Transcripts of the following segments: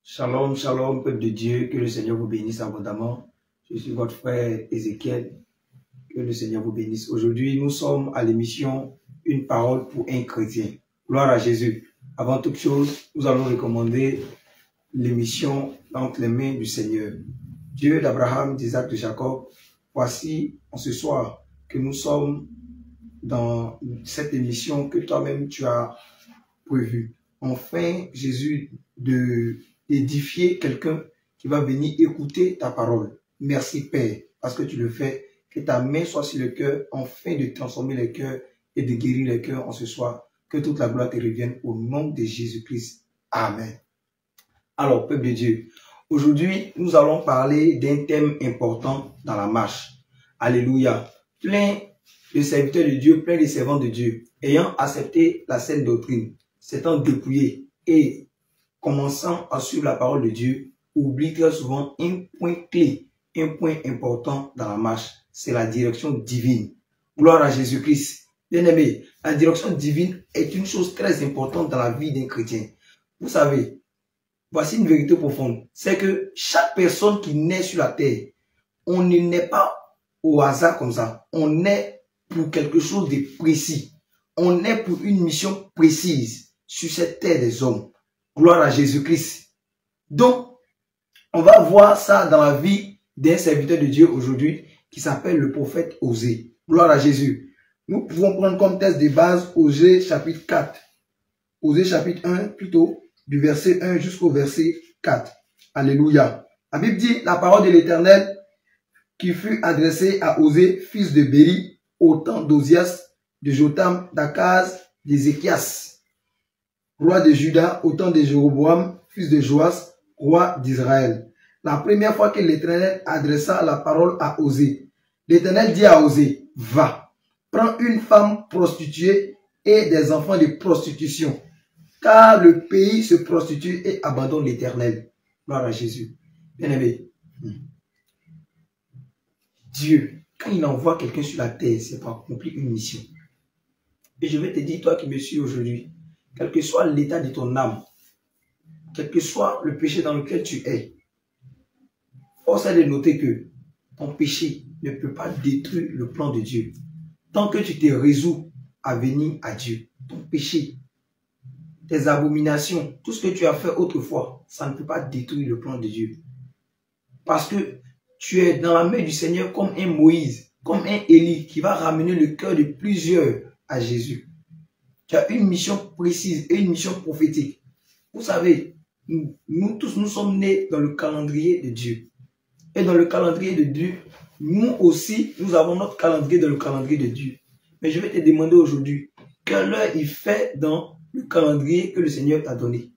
Shalom, shalom, peuple de Dieu, que le Seigneur vous bénisse abondamment. Je suis votre frère Ézéchiel, que le Seigneur vous bénisse. Aujourd'hui, nous sommes à l'émission Une parole pour un chrétien. Gloire à Jésus. Avant toute chose, nous allons recommander l'émission entre les mains du Seigneur. Dieu d'Abraham, d'Isaac, de Jacob, voici en ce soir que nous sommes dans cette émission que toi-même tu as prévue. Enfin, Jésus, d'édifier quelqu'un qui va venir écouter ta parole. Merci Père, parce que tu le fais. Que ta main soit sur le cœur, afin de transformer les cœurs et de guérir les cœurs en ce soir. Que toute la gloire te revienne au nom de Jésus-Christ. Amen. Alors, peuple de Dieu, aujourd'hui, nous allons parler d'un thème important dans la marche. Alléluia. Plein de serviteurs de Dieu, plein de servants de Dieu, ayant accepté la saine doctrine, s'étant dépouillés et commençant à suivre la parole de Dieu, oublient très souvent un point clé, un point important dans la marche, c'est la direction divine. Gloire à Jésus-Christ. Bien-aimé, la direction divine est une chose très importante dans la vie d'un chrétien. Vous savez, voici une vérité profonde, c'est que chaque personne qui naît sur la terre, on ne naît pas au hasard comme ça, on naît pour quelque chose de précis, on naît pour une mission précise sur cette terre des hommes. Gloire à Jésus-Christ. Donc, on va voir ça dans la vie d'un serviteur de Dieu aujourd'hui qui s'appelle le prophète Osée. Gloire à Jésus. Nous pouvons prendre comme texte de base Osée chapitre 4. Osée chapitre 1 plutôt, du verset 1 jusqu'au verset 4. Alléluia. La Bible dit la parole de l'Éternel qui fut adressée à Osée, fils de Béri, au temps d'Osias, de Jotham, d'Akaz, d'Ézéchias, roi de Juda, au temps de Jéroboam, fils de Joas, roi d'Israël. La première fois que l'Éternel adressa la parole à Osée, l'Éternel dit à Osée, va, prends une femme prostituée et des enfants de prostitution, car le pays se prostitue et abandonne l'Éternel. Gloire à Jésus. Bien-aimé, Dieu, quand il envoie quelqu'un sur la terre, c'est pour accomplir une mission. Et je vais te dire, toi qui me suis aujourd'hui, quel que soit l'état de ton âme, quel que soit le péché dans lequel tu es, force est de noter que ton péché ne peut pas détruire le plan de Dieu. Tant que tu te résous à venir à Dieu, ton péché, tes abominations, tout ce que tu as fait autrefois, ça ne peut pas détruire le plan de Dieu. Parce que tu es dans la main du Seigneur comme un Moïse, comme un Élie qui va ramener le cœur de plusieurs à Jésus. Tu as une mission précise et une mission prophétique. Vous savez, nous tous, nous sommes nés dans le calendrier de Dieu. Et dans le calendrier de Dieu, nous aussi, nous avons notre calendrier dans le calendrier de Dieu. Mais je vais te demander aujourd'hui, quelle heure il fait dans le calendrier que le Seigneur t'a donné?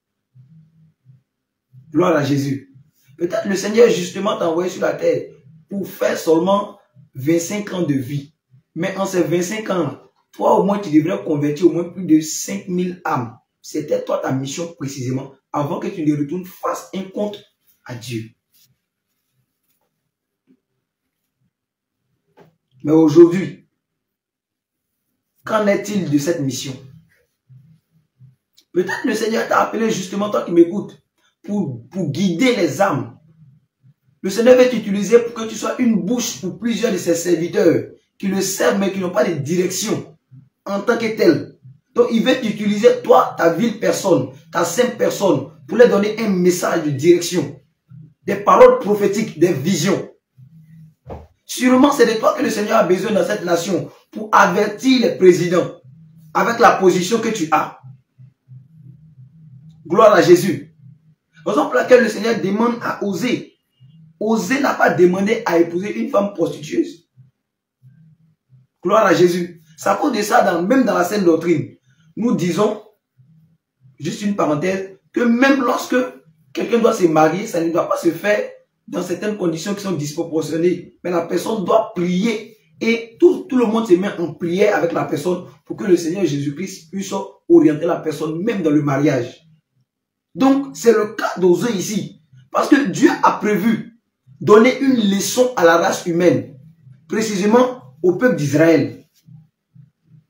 Gloire à Jésus. Peut-être le Seigneur justement t'a envoyé sur la terre pour faire seulement 25 ans de vie. Mais en ces 25 ans, toi au moins tu devrais convertir au moins plus de 5000 âmes. C'était toi ta mission précisément avant que tu ne retournes face un compte à Dieu. Mais aujourd'hui, qu'en est-il de cette mission? Peut-être le Seigneur t'a appelé justement, toi qui m'écoutes, pour guider les âmes. Le Seigneur va t'utiliser pour que tu sois une bouche pour plusieurs de ses serviteurs qui le servent mais qui n'ont pas de direction en tant que tel. Donc il va t'utiliser toi, ta ville personne, ta sainte personne, pour leur donner un message de direction, des paroles prophétiques, des visions. Sûrement c'est de toi que le Seigneur a besoin dans cette nation pour avertir les présidents avec la position que tu as. Gloire à Jésus. Raison pour laquelle le Seigneur demande à Osée. Osée n'a pas demandé à épouser une femme prostitueuse. Gloire à Jésus. C'est à cause de ça, même dans la saine doctrine, nous disons, juste une parenthèse, que même lorsque quelqu'un doit se marier, ça ne doit pas se faire dans certaines conditions qui sont disproportionnées. Mais la personne doit prier et tout le monde se met en prière avec la personne pour que le Seigneur Jésus-Christ puisse orienter la personne même dans le mariage. Donc, c'est le cas d'Osée ici. Parce que Dieu a prévu donner une leçon à la race humaine, précisément au peuple d'Israël.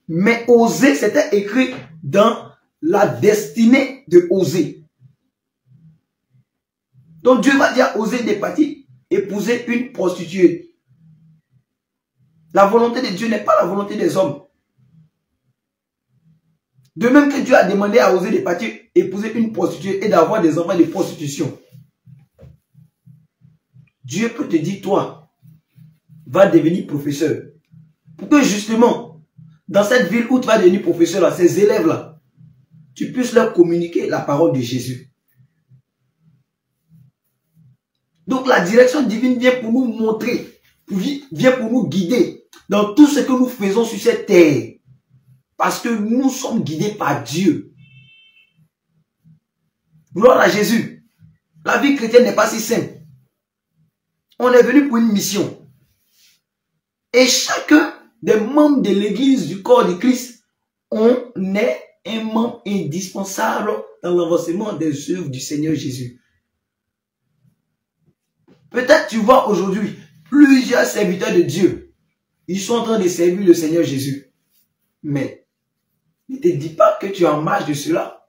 Mais Osée, c'était écrit dans la destinée de Osée. Donc Dieu va dire oser des parties, épouser une prostituée. La volonté de Dieu n'est pas la volonté des hommes. De même que Dieu a demandé à oser des parties, épouser une prostituée et d'avoir des enfants de prostitution. Dieu peut te dire, toi, va devenir professeur. Pour que justement, dans cette ville où tu vas devenir professeur, là, ces élèves-là, tu puisses leur communiquer la parole de Jésus. Donc la direction divine vient pour nous montrer, vient pour nous guider dans tout ce que nous faisons sur cette terre. Parce que nous sommes guidés par Dieu. Gloire à Jésus. La vie chrétienne n'est pas si simple. On est venu pour une mission. Et chacun des membres de l'église du corps de Christ, on est un membre indispensable dans l'avancement des œuvres du Seigneur Jésus. Peut-être tu vois aujourd'hui plusieurs serviteurs de Dieu. Ils sont en train de servir le Seigneur Jésus. Mais ne te dis pas que tu es en marge de cela.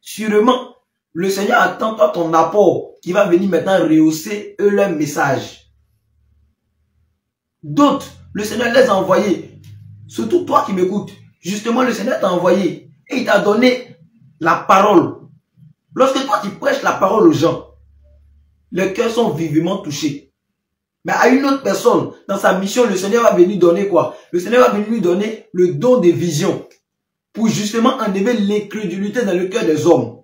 Sûrement, le Seigneur attend pas ton apport qui va venir maintenant rehausser eux leur message. D'autres, le Seigneur les a envoyés. Surtout toi qui m'écoutes. Justement, le Seigneur t'a envoyé et il t'a donné la parole. Lorsque toi tu prêches la parole aux gens, leurs cœurs sont vivement touchés. Mais à une autre personne, dans sa mission, le Seigneur va venir donner quoi? Le Seigneur va venir lui donner le don de vision pour justement enlever l'incrédulité dans le cœur des hommes.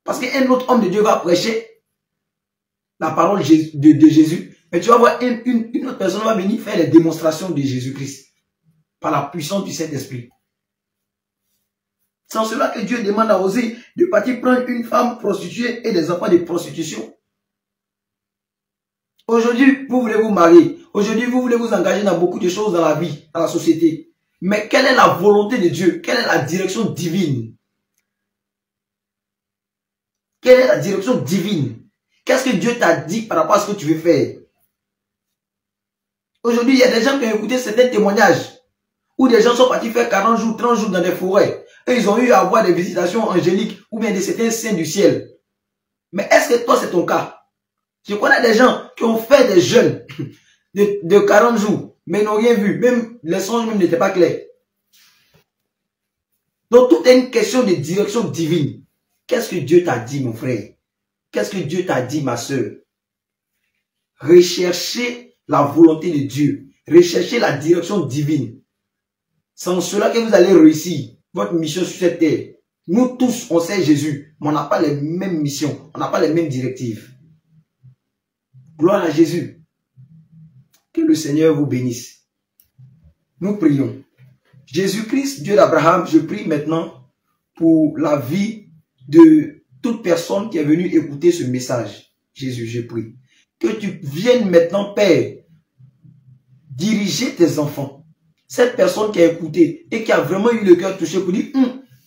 Parce qu'un autre homme de Dieu va prêcher la parole de Jésus. Mais tu vas voir une autre personne va venir faire les démonstrations de Jésus-Christ par la puissance du Saint-Esprit. C'est en cela que Dieu demande à Osée de partir prendre une femme prostituée et des enfants de prostitution. Aujourd'hui, vous voulez vous marier. Aujourd'hui, vous voulez vous engager dans beaucoup de choses dans la vie, dans la société. Mais quelle est la volonté de Dieu? Quelle est la direction divine? Quelle est la direction divine? Qu'est-ce que Dieu t'a dit par rapport à ce que tu veux faire? Aujourd'hui, il y a des gens qui ont écouté certains témoignages où des gens sont partis faire 40 jours, 30 jours dans des forêts et ils ont eu à avoir des visitations angéliques ou bien de certains saints du ciel. Mais est-ce que toi, c'est ton cas? Je connais des gens qui ont fait des jeûnes de 40 jours, mais n'ont rien vu. Même les songes même n'étaient pas clairs. Donc, tout est une question de direction divine. Qu'est-ce que Dieu t'a dit, mon frère? Qu'est-ce que Dieu t'a dit, ma soeur? Recherchez la volonté de Dieu. Recherchez la direction divine. C'est en cela que vous allez réussir votre mission sur cette terre. Nous tous, on sait Jésus, mais on n'a pas les mêmes missions. On n'a pas les mêmes directives. Gloire à Jésus. Que le Seigneur vous bénisse. Nous prions. Jésus-Christ, Dieu d'Abraham, je prie maintenant pour la vie de toute personne qui est venue écouter ce message. Jésus, je prie. Que tu viennes maintenant, Père, diriger tes enfants. Cette personne qui a écouté et qui a vraiment eu le cœur touché pour dire,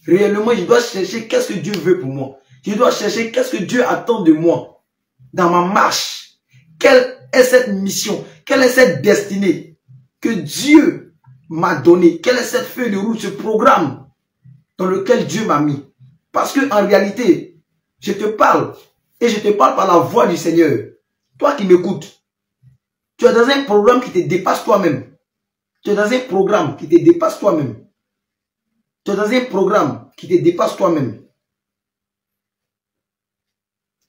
réellement, je dois chercher qu'est-ce que Dieu veut pour moi. Je dois chercher qu'est-ce que Dieu attend de moi dans ma marche. Quelle est cette mission? Quelle est cette destinée que Dieu m'a donnée? Quelle est cette feuille de route, ce programme dans lequel Dieu m'a mis? Parce que en réalité, je te parle et je te parle par la voix du Seigneur. Toi qui m'écoutes, tu es dans un programme qui te dépasse toi-même. Tu es dans un programme qui te dépasse toi-même. Tu es dans un programme qui te dépasse toi-même.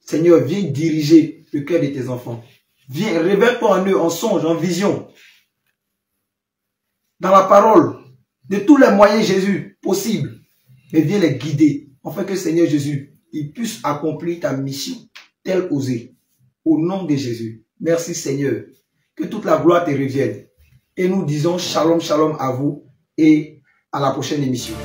Seigneur, viens diriger le cœur de tes enfants. Viens, révèle-toi en eux, en songe, en vision. Dans la parole, de tous les moyens, Jésus, possibles. Mais viens les guider, afin que Seigneur Jésus, il puisse accomplir ta mission, telle qu'osée. Au nom de Jésus. Merci Seigneur. Que toute la gloire te revienne. Et nous disons shalom, shalom à vous et à la prochaine émission.